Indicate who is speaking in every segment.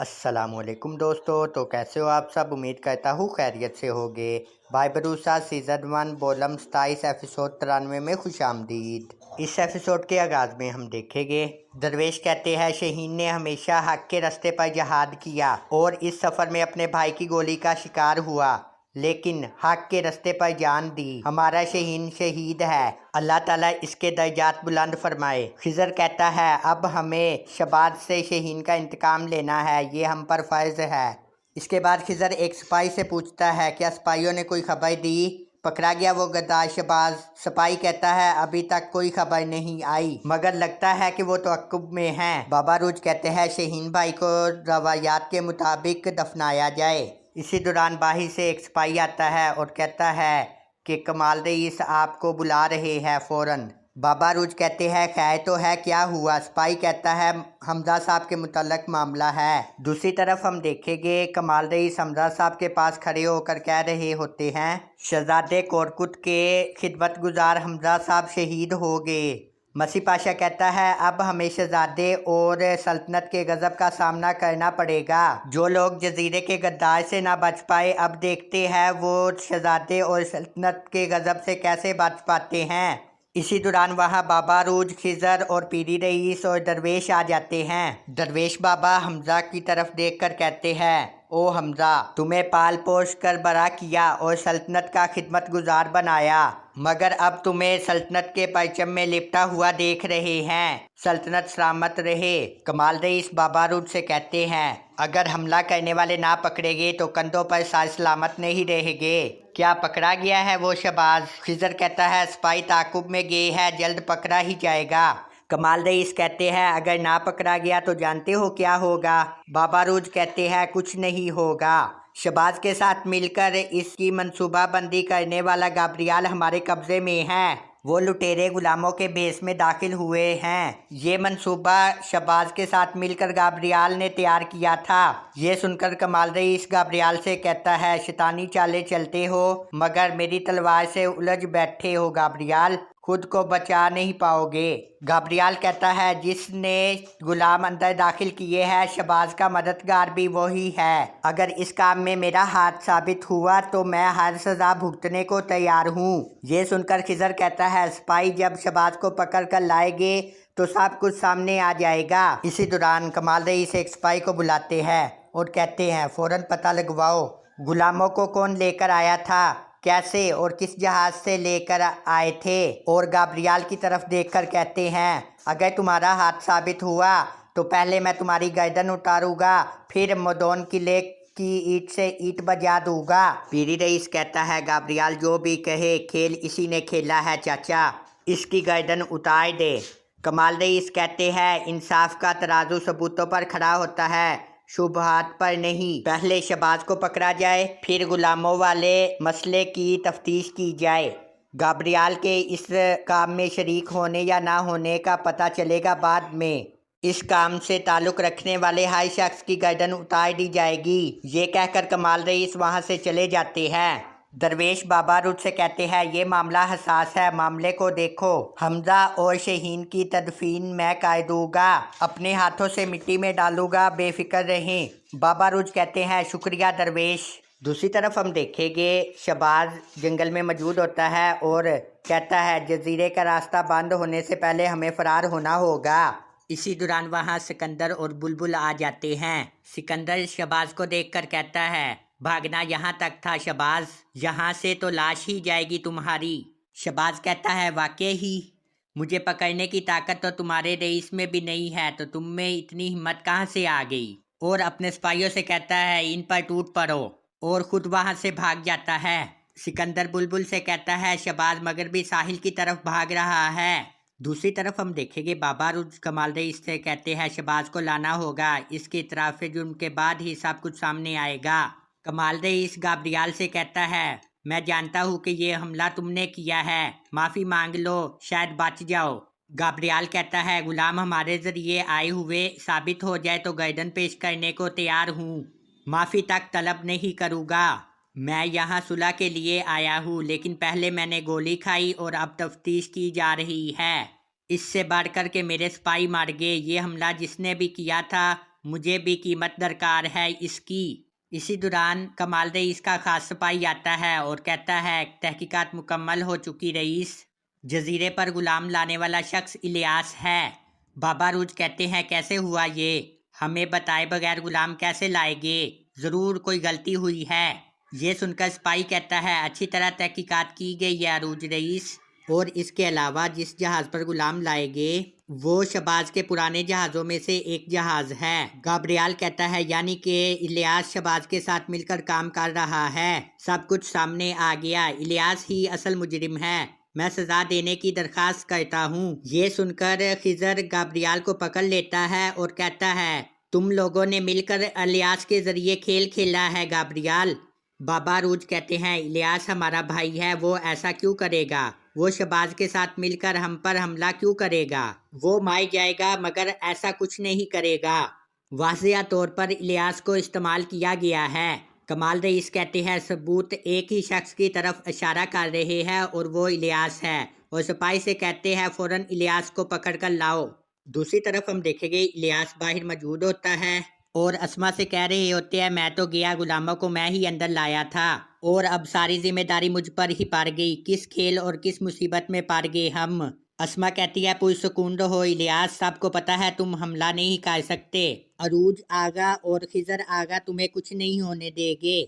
Speaker 1: अस्सलाम वालेकुम दोस्तों। तो कैसे हो आप सब? उम्मीद करता हूँ खैरियत से होगे। भाई भरोसा सीज़न 1 वॉल्यूम 27 एपिसोड 93 में खुश आमदीद। इस एपिसोड के आगाज़ में हम देखेंगे दरवेश कहते हैं शहीन ने हमेशा हक के रास्ते पर जहाद किया और इस सफ़र में अपने भाई की गोली का शिकार हुआ, लेकिन हक के रास्ते पर जान दी। हमारा शहीन शहीद है, अल्लाह ताला इसके दर्जात बुलंद फरमाए। खिज़र कहता है अब हमें शहबाज से शहीन का इंतकाम लेना है, ये हम पर फ़र्ज़ है। इसके बाद खिज़र एक सिपाही से पूछता है क्या सिपाहियों ने कोई खबर दी? पकड़ा गया वो गद्दार शहबाज? सिपाही कहता है अभी तक कोई खबर नहीं आई, मगर लगता है कि वो तवक्कुफ में हैं। बाबा रूज कहते हैं शहीन भाई को रवायात के मुताबिक दफनाया जाए। इसी दौरान बाहर से एक सिपाही आता है और कहता है कि कमाल रईस आपको बुला रहे हैं फ़ौरन। बाबा रूज कहते हैं खैर तो है, क्या हुआ? सिपाही कहता है हमजा साहब के मुतल्लक मामला है। दूसरी तरफ हम देखेंगे कमाल रईस हमजा साहब के पास खड़े होकर कह रहे होते हैं शहजादे कोरकुट के खिदमतगुजार हमजा साहब शहीद हो गए। मसीह पाशा कहता है अब हमें शहजादे और सल्तनत के गज़ब का सामना करना पड़ेगा। जो लोग जजीरे के गद्दार से ना बच पाए, अब देखते हैं वो शहजादे और सल्तनत के गज़ब से कैसे बच पाते हैं। इसी दौरान वहाँ बाबा रूज, खिज़र और पीरी रईस और दरवेश आ जाते हैं। दरवेश बाबा हमजा की तरफ देखकर कहते हैं ओ हमजा, तुम्हें पाल पोस कर बड़ा किया और सल्तनत का खिदमतगुजार बनाया, मगर अब तुम्हें सल्तनत के परचम में लिपटा हुआ देख रहे हैं। सल्तनत सलामत रहे। कमाल रईस बाबा रूज से कहते हैं अगर हमला करने वाले ना पकड़ेंगे तो कंधों पर सार सलामत नहीं रहेंगे। क्या पकड़ा गया है वो शहबाज? खिज़र कहता है सिपाही ताकुब में गए है, जल्द पकड़ा ही जाएगा। कमाल रईस कहते हैं अगर ना पकड़ा गया तो जानते हो क्या होगा? बाबा रूज कहते हैं कुछ नहीं होगा। शहबाज के साथ मिलकर इसकी मंसूबाबंदी करने वाला गाब्रियाल हमारे कब्जे में है। वो लुटेरे गुलामों के बेस में दाखिल हुए हैं। ये मंसूबा शहबाज के साथ मिलकर गाब्रियाल ने तैयार किया था। ये सुनकर कमाल रईस गाब्रियाल से कहता है शैतानी चालें चलते हो, मगर मेरी तलवार से उलझ बैठे हो गाब्रियाल, खुद को बचा नहीं पाओगे। गाब्रियाल कहता है जिसने गुलाम अंदर दाखिल किए हैं शहबाज का मददगार भी वही है। अगर इस काम में मेरा हाथ साबित हुआ तो मैं हर सज़ा भुगतने को तैयार हूँ। ये सुनकर खिज़र कहता है सिपाही जब शहबाज को पकड़ कर लाएंगे तो सब कुछ सामने आ जाएगा। इसी दौरान कमाल रईस एक सिपाही को बुलाते हैं और कहते हैं फ़ौरन पता लगवाओ गुलामों को कौन लेकर आया था, कैसे और किस जहाज से लेकर आए थे। और गाब्रियाल की तरफ देखकर कहते हैं अगर तुम्हारा हाथ साबित हुआ तो पहले मैं तुम्हारी गर्दन उतारूंगा, फिर मदोन किले की ईंट से ईंट बजा दूंगा। पीरी रईस कहता है गाब्रियाल जो भी कहे खेल इसी ने खेला है चाचा, इसकी गर्दन उतार दे। कमाल रईस कहते हैं इंसाफ का तराजू सबूतों पर खड़ा होता है, शुबहात पर नहीं। पहले शहबाज को पकड़ा जाए, फिर गुलामों वाले मसले की तफ्तीश की जाए। गाब्रियाल के इस काम में शरीक होने या ना होने का पता चलेगा बाद में। इस काम से ताल्लुक़ रखने वाले हर शख्स की गर्दन उतार दी जाएगी। ये कहकर कमाल रईस वहाँ से चले जाते हैं। दरवेश बाबा रूज से कहते हैं ये मामला हसास है, मामले को देखो। हमजा और शहीन की तदफीन मैं कर दूंगा, अपने हाथों से मिट्टी में डालूंगा, बेफिक्र रहें। बाबा रूज कहते हैं शुक्रिया दरवेश। दूसरी तरफ हम देखेंगे शहबाज जंगल में मौजूद होता है और कहता है जजीरे का रास्ता बंद होने से पहले हमें फरार होना होगा। इसी दौरान वहाँ सिकंदर और बुलबुल आ जाते हैं। सिकंदर शहबाज को देखकर कहता है भागना यहाँ तक था शहबाज, यहाँ से तो लाश ही जाएगी तुम्हारी। शहबाज कहता है वाकई ही, मुझे पकड़ने की ताकत तो तुम्हारे रईस में भी नहीं है, तो तुम में इतनी हिम्मत कहाँ से आ गई? और अपने सिपाहियों से कहता है इन पर टूट पड़ो और खुद वहाँ से भाग जाता है। सिकंदर बुलबुल से कहता है शहबाज मगर भी साहिल की तरफ भाग रहा है। दूसरी तरफ हम देखेंगे बाबा रूज कमाल रईस से कहते हैं शहबाज को लाना होगा, इसके इतराफ़ जुर्म के बाद ही सब कुछ सामने आएगा। कमाल रईस गाब्रियाल से कहता है मैं जानता हूँ कि ये हमला तुमने किया है, माफ़ी मांग लो, शायद बच जाओ। गाब्रियाल कहता है गुलाम हमारे ज़रिए आए हुए साबित हो जाए तो गर्दन पेश करने को तैयार हूँ, माफ़ी तक तलब नहीं करूँगा। मैं यहाँ सुलह के लिए आया हूँ, लेकिन पहले मैंने गोली खाई और अब तफ्तीश की जा रही है। इससे बढ़कर के मेरे सिपाही मर गए। ये हमला जिसने भी किया था मुझे भी कीमत दरकार है इसकी। इसी दौरान कमाल रईस का खास सिपाही आता है और कहता है तहकीकात मुकम्मल हो चुकी रईस, जजीरे पर गुलाम लाने वाला शख्स इलियास है। बाबा रूज कहते हैं कैसे हुआ ये, हमें बताए बगैर गुलाम कैसे लाएंगे, ज़रूर कोई गलती हुई है। ये सुनकर सिपाही कहता है अच्छी तरह तहकीकात की गई है अरूज रईस, और इसके अलावा जिस जहाज़ पर गुलाम लाएंगे वो शहबाज के पुराने जहाज़ों में से एक जहाज़ है। गाब्रियाल कहता है यानी कि इलियास शहबाज के साथ मिलकर काम कर रहा है। सब कुछ सामने आ गया, इलियास ही असल मुजरिम है, मैं सजा देने की दरखास्त करता हूँ। ये सुनकर खिजर गाब्रियाल को पकड़ लेता है और कहता है तुम लोगों ने मिलकर इलियास के जरिए खेल खेला है गाब्रियाल। बाबा रूज कहते हैं इलियास हमारा भाई है, वो ऐसा क्यों करेगा, वो शहबाज के साथ मिलकर हम पर हमला क्यों करेगा, वो मार जाएगा मगर ऐसा कुछ नहीं करेगा। वाज़िया तौर पर इलियास को इस्तेमाल किया गया है। कमाल रईस कहते हैं सबूत एक ही शख्स की तरफ इशारा कर रहे हैं और वो इलियास है, और सिपाही से कहते हैं फ़ौरन इलियास को पकड़ कर लाओ। दूसरी तरफ हम देखेंगे इलियास बाहर मौजूद होता है और अस्मा से कह रहे होते हैं मैं तो गया, गुलामों को मैं ही अंदर लाया था और अब सारी जिम्मेदारी मुझ पर ही पड़ गई, किस खेल और किस मुसीबत में पड़ गए हम। अस्मा कहती है पुरसुकून रहो इलियास, सबको पता है तुम हमला नहीं कर सकते, अरूज आगा और खिजर आगा तुम्हें कुछ नहीं होने देंगे।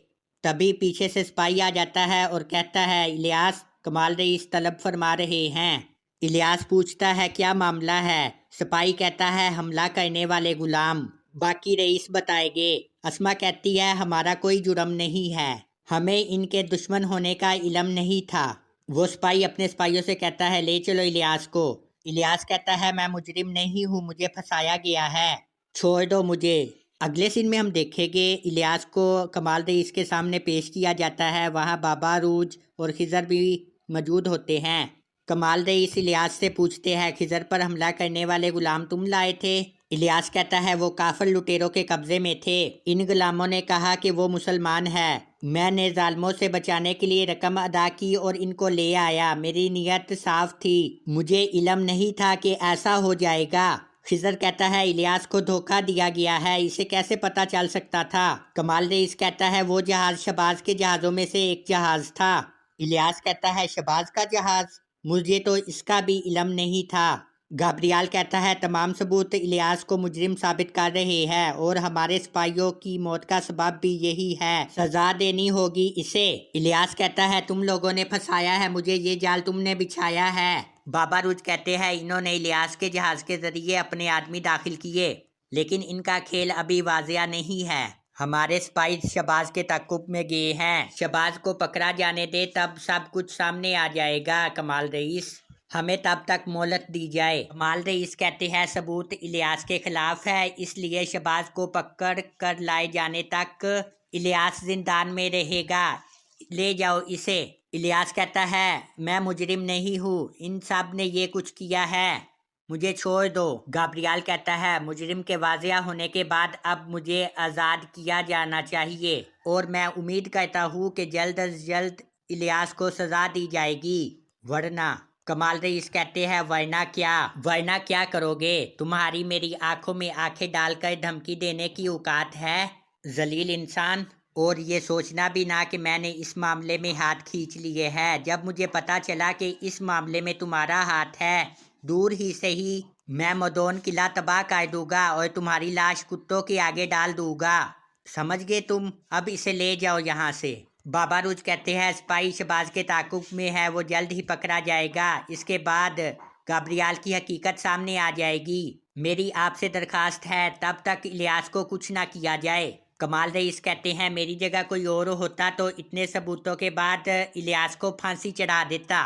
Speaker 1: तभी पीछे से सिपाही आ जाता है और कहता है इलियास कमाल रईस तलब फरमा रहे हैं। इलियास पूछता है क्या मामला है, सिपाही कहता है हमला करने वाले गुलाम, बाकी रईस बताएंगे। अस्मा कहती है हमारा कोई जुर्म नहीं है, हमें इनके दुश्मन होने का इल्म नहीं था। वो सिपाही अपने सिपाहियों से कहता है ले चलो इलियास को। इलियास कहता है मैं मुजरिम नहीं हूँ, मुझे फंसाया गया है, छोड़ दो मुझे। अगले सीन में हम देखेंगे इलियास को कमाल रईस के सामने पेश किया जाता है, वहाँ बाबा रूज और खिजर भी मौजूद होते हैं। कमाल रईस इलियास से पूछते हैं खिजर पर हमला करने वाले गुलाम तुम लाए थे। इलियास कहता है वो काफिर लुटेरों के कब्जे में थे, इन गुलामों ने कहा कि वो मुसलमान है, मैंने जालिमों से बचाने के लिए रकम अदा की और इनको ले आया, मेरी नीयत साफ थी, मुझे इल्म नहीं था कि ऐसा हो जाएगा। खिजर कहता है इलियास को धोखा दिया गया है, इसे कैसे पता चल सकता था। कमाल रईस कहता है वो जहाज शहबाज के जहाज़ों में से एक जहाज था। इलियास कहता है शहबाज का जहाज, मुझे तो इसका भी इल्म नहीं था। गाब्रियाल कहता है तमाम सबूत इलियास को मुजरिम साबित कर रहे हैं और हमारे सिपाहियों की मौत का सबब भी यही है, सजा देनी होगी इसे। इलियास कहता है तुम लोगों ने फंसाया है मुझे, ये जाल तुमने बिछाया है। बाबा रूज कहते हैं इन्होंने इलियास के जहाज के जरिए अपने आदमी दाखिल किए, लेकिन इनका खेल अभी वाजिया नहीं है, हमारे सिपाही शहबाज के ताकुब में गए हैं, शहबाज को पकड़ा जाने दे तब सब कुछ सामने आ जाएगा कमाल रईस, हमें तब तक मोहलत दी जाए। कमाल रईस कहते हैं सबूत इलियास के खिलाफ है, इसलिए शहबाज को पकड़ कर लाए जाने तक इलियास जिंदान में रहेगा, ले जाओ इसे। इलियास कहता है मैं मुजरिम नहीं हूँ, इन सब ने ये कुछ किया है, मुझे छोड़ दो। गाब्रियाल कहता है मुजरिम के वाजिया होने के बाद अब मुझे आज़ाद किया जाना चाहिए और मैं उम्मीद करता हूँ कि जल्द अज जल्द इलियास को सज़ा दी जाएगी, वरना। कमाल रईस कहते हैं वरना क्या करोगे, तुम्हारी मेरी आंखों में आंखें डालकर धमकी देने की औकात है, जलील इंसान, और ये सोचना भी ना कि मैंने इस मामले में हाथ खींच लिए हैं, जब मुझे पता चला कि इस मामले में तुम्हारा हाथ है, दूर ही से ही मैं मदोन किला तबाह कर दूंगा और तुम्हारी लाश कुत्तों के आगे डाल दूंगा, समझ गए तुम, अब इसे ले जाओ यहाँ से। बाबा रूज कहते हैं सिपाही शहबाज के ताकुब में है, वो जल्द ही पकड़ा जाएगा, इसके बाद गाब्रियाल की हकीकत सामने आ जाएगी, मेरी आपसे दरखास्त है तब तक इलियास को कुछ ना किया जाए। कमाल रईस कहते हैं मेरी जगह कोई और होता तो इतने सबूतों के बाद इलियास को फांसी चढ़ा देता,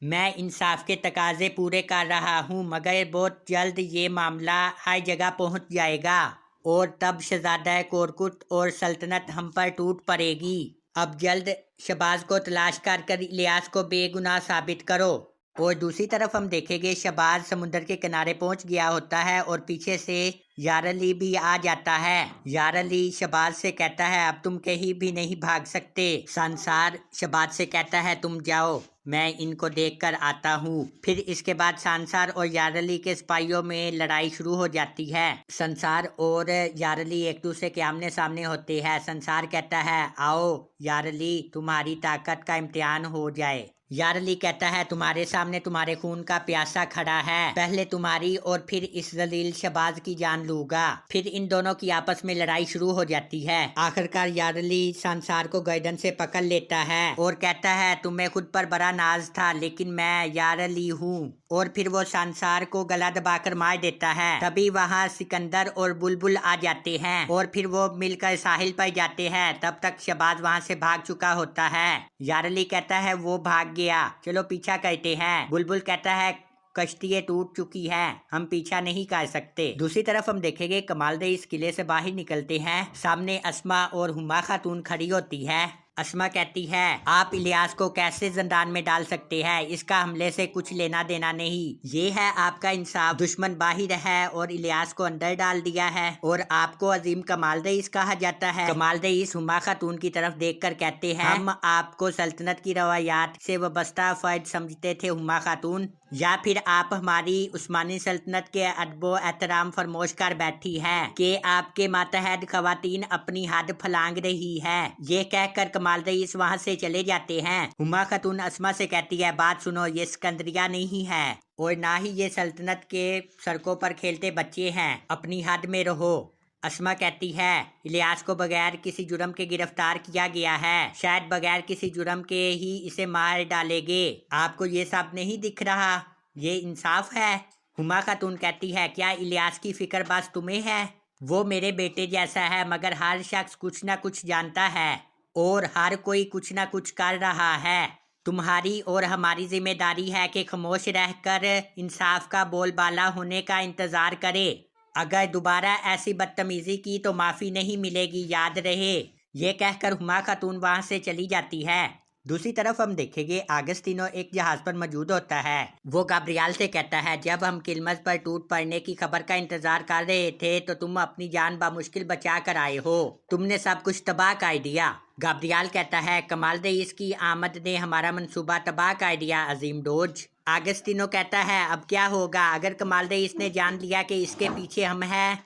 Speaker 1: मैं इंसाफ के तकाजे पूरे कर रहा हूँ मगर बहुत जल्द ये मामला हर जगह पहुँच जाएगा और तब शहजादा कोरकुट और सल्तनत हम पर टूट पड़ेगी, अब जल्द शहबाज को तलाश कर इलियास को बेगुनाह साबित करो। और दूसरी तरफ हम देखेंगे शहबाज समुद्र के किनारे पहुंच गया होता है और पीछे से यार अली भी आ जाता है। यार अली शहबाज से कहता है अब तुम कहीं भी नहीं भाग सकते। संसार शहबाज से कहता है तुम जाओ, मैं इनको देखकर आता हूँ। फिर इसके बाद संसार और यारली के सिपाहियों में लड़ाई शुरू हो जाती है। संसार और यारली एक दूसरे के आमने सामने होते हैं। संसार कहता है, आओ यारली, तुम्हारी ताकत का इम्तिहान हो जाए। यारली कहता है, तुम्हारे सामने तुम्हारे खून का प्यासा खड़ा है, पहले तुम्हारी और फिर इस जलील शहबाज की जान लूंगा। फिर इन दोनों की आपस में लड़ाई शुरू हो जाती है। आखिरकार यारली संसार को गर्दन से पकड़ लेता है और कहता है, तुम्हें खुद पर बड़ा नाज था, लेकिन मैं यारली हूँ। और फिर वो संसार को गला दबाकर मार देता है। तभी वहाँ सिकंदर और बुलबुल आ जाते हैं और फिर वो मिलकर साहिल पर जाते हैं। तब तक शहबाज वहाँ से भाग चुका होता है। यारली कहता है, वो भाग गया, चलो पीछा करते हैं। बुलबुल कहता है, कश्ती टूट चुकी है, हम पीछा नहीं कर सकते। दूसरी तरफ हम देखेंगे कमालदे इस किले से बाहर निकलते हैं। सामने अस्मा और हुमा खातून खड़ी होती है। अस्मा कहती है, आप इलियास को कैसे जिंदान में डाल सकते हैं, इसका हमले से कुछ लेना देना नहीं। ये है आपका इंसाफ, दुश्मन बाहर है और इलियास को अंदर डाल दिया है और आपको अजीम कमालदईस कहा जाता है। कमालदईस हुमा खातून की तरफ देखकर कहते हैं, हम आपको सल्तनत की रवायात से वाबस्ता फर्द समझते थे हुमा खातून, या फिर आप हमारी उस्मानी सल्तनत के अदबो एहतराम फरमोश कर बैठी है कि आपके मातहत खवातीन अपनी हद फलांग रही है। ये कहकर कमालदईस वहाँ से चले जाते हैं। हुमा खातून अस्मा से कहती है, बात सुनो, ये सिकंदरिया नहीं है और ना ही ये सल्तनत के सड़कों पर खेलते बच्चे हैं, अपनी हद में रहो। अस्मा कहती है, इलियास को बगैर किसी जुर्म के गिरफ्तार किया गया है, शायद बगैर किसी जुर्म के ही इसे मार डालेंगे। आपको ये सब नहीं दिख रहा, ये इंसाफ है। हुमा खातून कहती है, क्या इलियास की फिक्र बस तुम्हें है? वो मेरे बेटे जैसा है, मगर हर शख्स कुछ ना कुछ जानता है और हर कोई कुछ ना कुछ कर रहा है। तुम्हारी और हमारी जिम्मेदारी है कि खामोश रहकर इंसाफ का बोलबाला होने का इंतजार करे। अगर दोबारा ऐसी बदतमीजी की तो माफ़ी नहीं मिलेगी, याद रहे। ये कहकर हुमा खातून वहाँ से चली जाती है। दूसरी तरफ हम देखेंगे आगस्तीनो एक जहाज पर मौजूद होता है। वो गाब्रियाल से कहता है, जब हम किल्मस पर टूट पड़ने की खबर का इंतजार कर रहे थे तो तुम अपनी जान बामुश्किल बचा कर आए हो, तुमने सब कुछ तबाह कर दिया। गाब्रियाल कहता है, कमालदईस की आमद ने हमारा मंसूबा तबाह कर दिया अजीम डोज। आगस्तीनो कहता है, अब क्या होगा? अगर कमालदईस ने जान लिया कि इसके पीछे हम हैं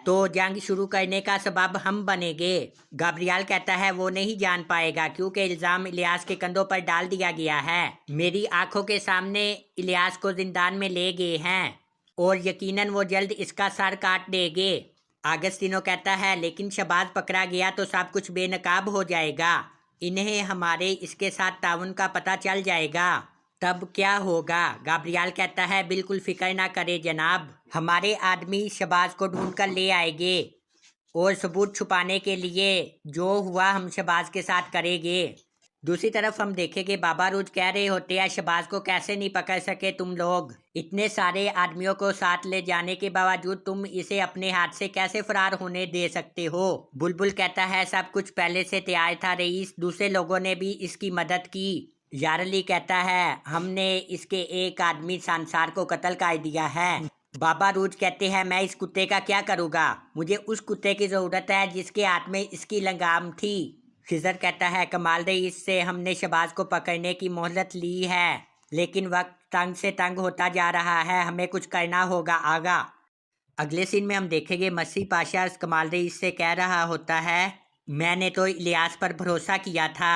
Speaker 1: तो जंग शुरू करने का सबब हम बनेंगे। गाब्रियाल कहता है, वो नहीं जान पाएगा क्योंकि इल्जाम इलियास के कंधों पर डाल दिया गया है। मेरी आंखों के सामने इलियास को जिंदान में ले गए हैं और यकीनन वो जल्द इसका सर काट देंगे। आगस्तीनो कहता है, लेकिन शहबाज पकड़ा गया तो सब कुछ बेनकाब हो जाएगा, इन्हें हमारे इसके साथ ताउन का पता चल जाएगा, तब क्या होगा? गाब्रियाल कहता है, बिल्कुल फिक्र ना करे जनाब, हमारे आदमी शहबाज को ढूंढ कर ले आएंगे और सबूत छुपाने के लिए जो हुआ हम शहबाज के साथ करेंगे। दूसरी तरफ हम देखेंगे बाबा रूज कह रहे होते हैं, शहबाज को कैसे नहीं पकड़ सके तुम लोग, इतने सारे आदमियों को साथ ले जाने के बावजूद तुम इसे अपने हाथ से कैसे फरार होने दे सकते हो? बुलबुल कहता है, सब कुछ पहले से तैयार था रईस, दूसरे लोगों ने भी इसकी मदद की। यारली कहता है, हमने इसके एक आदमी संसार को कत्ल कर दिया है। बाबा रूज कहते हैं, मैं इस कुत्ते का क्या करूँगा, मुझे उस कुत्ते की ज़रूरत है जिसके हाथ में इसकी लगाम थी। खिजर कहता है, कमालदईस से हमने शहबाज को पकड़ने की मोहलत ली है, लेकिन वक्त तंग से तंग होता जा रहा है, हमें कुछ करना होगा आगा। अगले सीन में हम देखेंगे मसीह पाशा कमालदईस से कह रहा होता है, मैंने तो इलियास पर भरोसा किया था,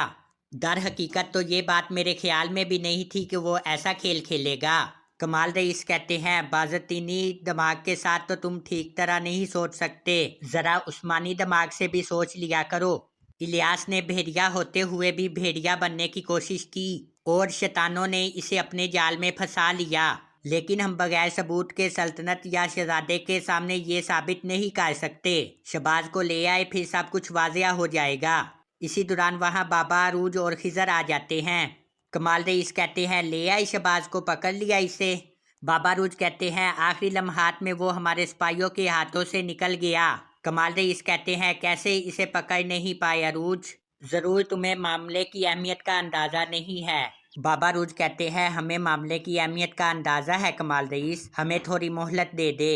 Speaker 1: दर हकीकत तो ये बात मेरे ख्याल में भी नहीं थी कि वो ऐसा खेल खेलेगा। कमालदईस कहते हैं, बाज़तीनी दिमाग के साथ तो तुम ठीक तरह नहीं सोच सकते, ज़रा उस्मानी दिमाग से भी सोच लिया करो। इलियास ने भेड़िया होते हुए भी भेड़िया बनने की कोशिश की और शैतानों ने इसे अपने जाल में फंसा लिया, लेकिन हम बगैर सबूत के सल्तनत या शहजादे के सामने ये साबित नहीं कर सकते। शहबाज को ले आए, फिर सब कुछ वाज़िया हो जाएगा। इसी दौरान वहाँ बाबा रूज और खिजर आ जाते हैं। कमालदईस कहते हैं, ले आई शहबाज को, पकड़ लिया इसे। बाबा रूज कहते हैं, आखिरी लम्हात में वो हमारे सिपाहियों के हाथों से निकल गया। कमालदईस कहते हैं, कैसे इसे पकड़ नहीं पाया रूज? ज़रूर तुम्हें मामले की अहमियत का अंदाज़ा नहीं है। बाबा रूज कहते हैं, हमें मामले की अहमियत का अंदाज़ा है कमालदईस, हमें थोड़ी मोहलत दे दे।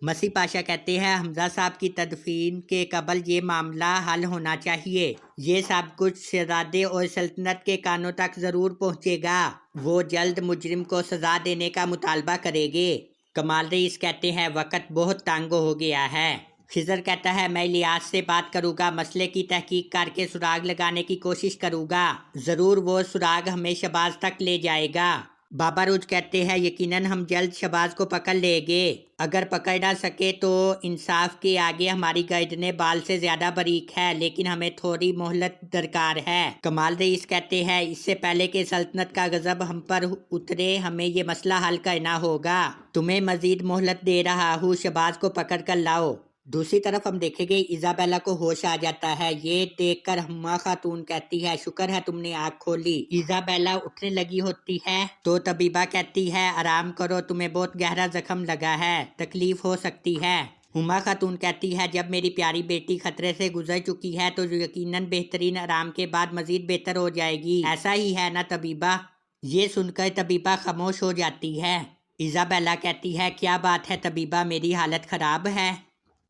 Speaker 1: مسیح پاشا کہتے ہیں حمزہ صاحب کی تدفین کے قبل یہ معاملہ حل ہونا چاہیے، یہ سب کچھ شہزادے اور سلطنت کے کانوں تک ضرور پہنچے گا، وہ جلد مجرم کو سزا دینے کا مطالبہ کرے گے۔ کمال رئیس کہتے ہیں وقت بہت تنگ ہو گیا ہے۔ خضر کہتا ہے میں الیاس سے بات کروں گا، مسئلے کی تحقیق کر کے سراغ لگانے کی کوشش کروں گا، ضرور وہ سراغ ہمیں شہباز تک لے جائے گا۔ بابا روج کہتے ہیں یقیناً ہم جلد شہباز کو پکڑ لیں گے، اگر پکڑ نہ سکے تو انصاف کے آگے ہماری گردنیں بال سے زیادہ باریک ہے، لیکن ہمیں تھوڑی مہلت درکار ہے۔ کمال رئیس کہتے ہیں اس سے پہلے کہ سلطنت کا غضب ہم پر اترے ہمیں یہ مسئلہ حل کرنا ہوگا، تمہیں مزید مہلت دے رہا ہوں، شہباز کو پکڑ کر لاؤ۔ دوسری طرف ہم دیکھیں گے ایزابیلا کو ہوش آ جاتا ہے، یہ دیکھ کر ہما خاتون کہتی ہے شکر ہے تم نے آنکھ کھولی۔ ایزابیلا اٹھنے لگی ہوتی ہے تو طبیبہ کہتی ہے آرام کرو، تمہیں بہت گہرا زخم لگا ہے، تکلیف ہو سکتی ہے۔ ہما خاتون کہتی ہے جب میری پیاری بیٹی خطرے سے گزر چکی ہے تو یقیناً بہترین آرام کے بعد مزید بہتر ہو جائے گی، ایسا ہی ہے نا طبیبہ؟ یہ سن کر طبیبہ خاموش ہو جاتی ہے۔ ایزابیلا کہتی ہے کیا بات ہے طبیبہ، میری حالت خراب ہے؟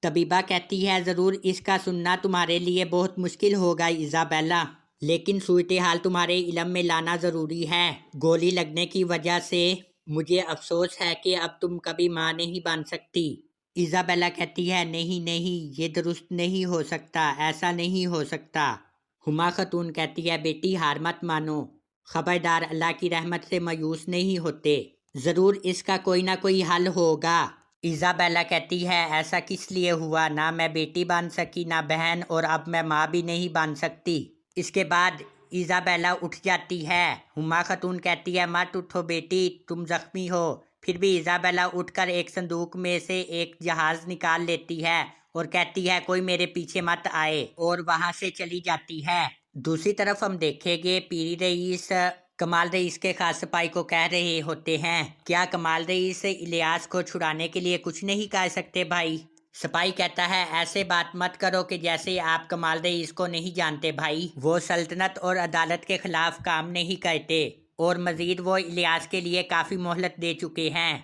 Speaker 1: طبیبہ کہتی ہے ضرور اس کا سننا تمہارے لیے بہت مشکل ہوگا ایزابیلا، لیکن صورتحال تمہارے علم میں لانا ضروری ہے۔ گولی لگنے کی وجہ سے مجھے افسوس ہے کہ اب تم کبھی ماں نہیں بن سکتی۔ ایزابیلا کہتی ہے نہیں نہیں، یہ درست نہیں ہو سکتا، ایسا نہیں ہو سکتا۔ ہما خاتون کہتی ہے بیٹی ہار مت مانو، خبردار اللہ کی رحمت سے مایوس نہیں ہوتے، ضرور اس کا کوئی نہ کوئی حل ہوگا۔ ایزابیلا کہتی ہے ایسا کس لیے ہوا، نہ میں بیٹی بن سکی نہ بہن، اور اب میں ماں بھی نہیں بن سکتی۔ اس کے بعد ایزابیلا اٹھ جاتی ہے۔ ہما خاتون کہتی ہے مت اٹھو بیٹی، تم زخمی ہو۔ پھر بھی ایزابیلا اٹھ کر ایک صندوق میں سے ایک جہاز نکال لیتی ہے اور کہتی ہے کوئی میرے پیچھے مت آئے، اور وہاں سے چلی جاتی ہے۔ دوسری طرف ہم دیکھیں گے پیری رئیس کمال رئیس کے خاص سپاہی کو کہہ رہے ہوتے ہیں کیا کمال رئیس الیاس کو چھڑانے کے لیے کچھ نہیں کر سکتے بھائی؟ سپاہی کہتا ہے ایسے بات مت کرو کہ جیسے آپ کمال رئیس کو نہیں جانتے بھائی، وہ سلطنت اور عدالت کے خلاف کام نہیں کرتے، اور مزید وہ الیاس کے لیے کافی مہلت دے چکے ہیں،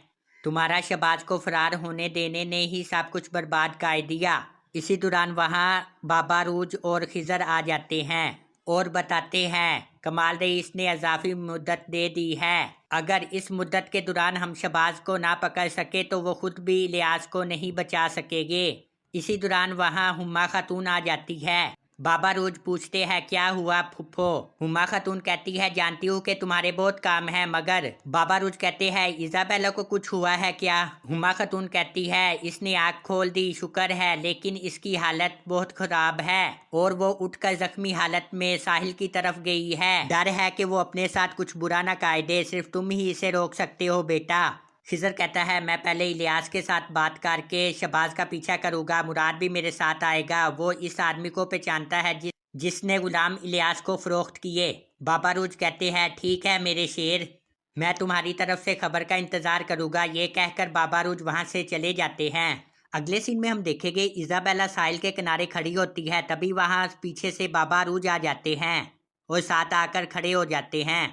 Speaker 1: تمہارا شہباز کو فرار ہونے دینے نے ہی سب کچھ برباد کر دیا۔ اسی دوران وہاں بابا روج اور خضر آ جاتے ہیں اور بتاتے ہیں کمال رئیس نے اضافی مدت دے دی ہے، اگر اس مدت کے دوران ہم شہباز کو نہ پکڑ سکے تو وہ خود بھی الیاس کو نہیں بچا سکے گے۔ اسی دوران وہاں ہما خاتون آ جاتی ہے۔ بابا روج پوچھتے ہیں کیا ہوا پھپھو؟ ہما خاتون کہتی ہے جانتی ہوں کہ تمہارے بہت کام ہیں، مگر بابا روج کہتے ہیں ایزابیلا کو کچھ ہوا ہے کیا؟ ہما خاتون کہتی ہے اس نے آنکھ کھول دی شکر ہے، لیکن اس کی حالت بہت خراب ہے اور وہ اٹھ کر زخمی حالت میں ساحل کی طرف گئی ہے، ڈر ہے کہ وہ اپنے ساتھ کچھ برا نہ کر دے، صرف تم ہی اسے روک سکتے ہو بیٹا۔ خضر کہتا ہے میں پہلے الیاس کے ساتھ بات کر کے شہباز کا پیچھا کروں گا، مراد بھی میرے ساتھ آئے گا، وہ اس آدمی کو پہچانتا ہے جس نے غلام الیاس کو فروخت کیے۔ بابا روج کہتے ہیں ٹھیک ہے میرے شیر، میں تمہاری طرف سے خبر کا انتظار کروں گا، یہ کہہ کر بابا روج وہاں سے چلے جاتے ہیں۔ اگلے سین میں ہم دیکھیں گے ایزابیلا ساحل کے کنارے کھڑی ہوتی ہے، تبھی وہاں پیچھے سے بابا روج آ جاتے ہیں اور ساتھ آ کر کھڑے ہو جاتے ہیں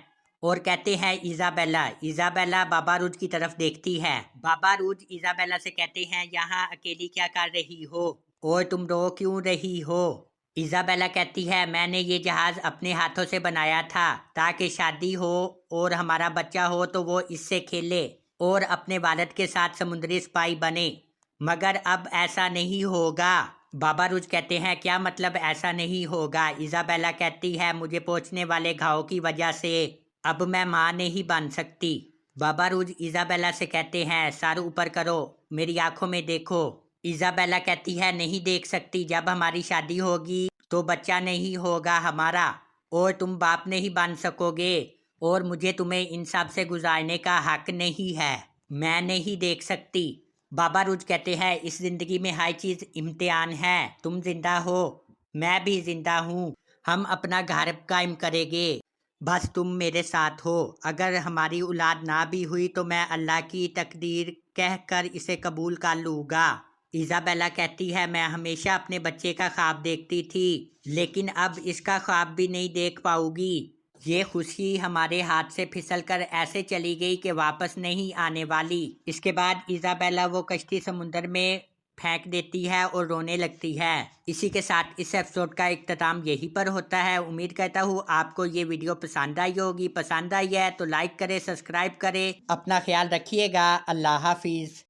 Speaker 1: اور کہتے ہیں ایزابیلا بابا روج کی طرف دیکھتی ہے۔ بابا روج ایزابیلا سے کہتے ہیں یہاں اکیلی کیا کر رہی ہو اور تم رو کیوں رہی ہو؟ ایزابیلا کہتی ہے میں نے یہ جہاز اپنے ہاتھوں سے بنایا تھا تاکہ شادی ہو اور ہمارا بچہ ہو تو وہ اس سے کھیلے اور اپنے والد کے ساتھ سمندری سپاہی بنے، مگر اب ایسا نہیں ہوگا۔ بابا روج کہتے ہیں کیا مطلب ایسا نہیں ہوگا؟ ایزابیلا کہتی ہے مجھے پہنچنے والے گھاؤ کی وجہ سے اب میں ماں نہیں بن سکتی۔ بابا روج ایزابیلا سے کہتے ہیں سر اوپر کرو، میری آنکھوں میں دیکھو۔ ایزابیلا کہتی ہے نہیں دیکھ سکتی، جب ہماری شادی ہوگی تو بچہ نہیں ہوگا ہمارا اور تم باپ نہیں بن سکو گے، اور مجھے تمہیں ان سب سے گزارنے کا حق نہیں ہے، میں نہیں دیکھ سکتی۔ بابا روج کہتے ہیں اس زندگی میں ہر چیز امتحان ہے، تم زندہ ہو میں بھی زندہ ہوں، ہم اپنا گھر قائم کریں گے، بس تم میرے ساتھ ہو، اگر ہماری اولاد نہ بھی ہوئی تو میں اللہ کی تقدیر کہہ کر اسے قبول کر لوں گا۔ ایزابیلا کہتی ہے میں ہمیشہ اپنے بچے کا خواب دیکھتی تھی، لیکن اب اس کا خواب بھی نہیں دیکھ پاؤں گی۔ ये खुशी हमारे हाथ से फिसल कर ऐसे चली गई कि वापस नहीं आने वाली। इसके बाद इजाबेला वो कश्ती समुंदर में फेंक देती है और रोने लगती है। इसी के साथ इस एपिसोड का इख्तिताम यहीं पर होता है। उम्मीद करता हूँ आपको ये वीडियो पसंद आई होगी। पसंद आई है तो लाइक करें, सब्सक्राइब करें। अपना ख्याल रखिएगा। अल्लाह हाफिज़।